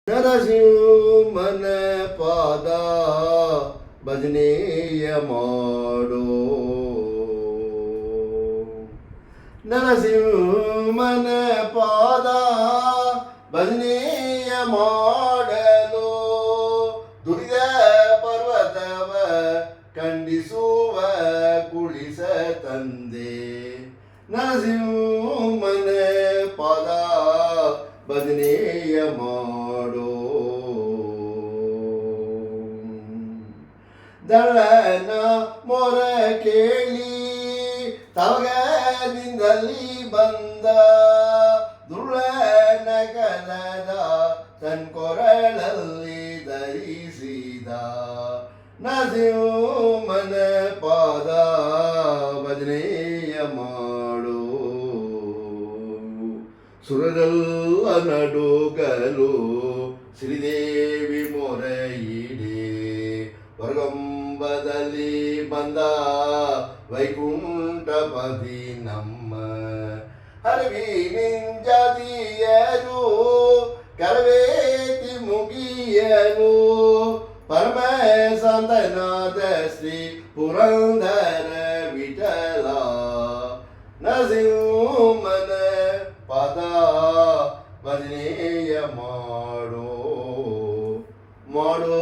ನರಸಿಂಹನ ಪಾದ ಭಜನೆಯ ಮಾಡೋ, ನರಸಿಂಹನ ಪಾದ ಭಜನೆಯ ಮಾಡಲು ದುರಿದ ಪರ್ವತವ ಖಂಡಿಸುವ ಕುಳಿಸ ತಂದೆ. ನರಸಿಂಹನ ಪಾದ ಭಜನೆಯ ಮಾಡೋ, ದಳ್ಳನ ಮೊರ ಕೇಳಿ ತವಗದಿಂದಲಿ ಬಂದ ದುಳ್ಳನ ಕನದ ತನ್ ಕೊರಳಲ್ಲಿ ಧರಿಸಿದ. ನರಸಿಂಹನ ಪಾದ ಭಜನೆಯ ಮಾಡೋ, ಸುರರೆಲ್ಲ ನಡುಗಲು ಶ್ರೀದೇವಿ ಮೊರೆಯಿಡೆ, ಹೊರಗಂಬದಲ್ಲಿ ಬಂದ ವೈಕುಂಠಪತಿ ನಮ್ಮ. ಹರವಿ ನಿಂಜಾತಿಯರು ಕರವೇತಿ ಮುಗಿಯನು, ಪರಮ ಸಂತನಾದ ಶ್ರೀ ಪುರಂದರ ವಿಠಲ. ನರಸಿಂಹನ ಪಾದ ಭಜನೆಯ ಮಾಡೋ ಮಾಡೋ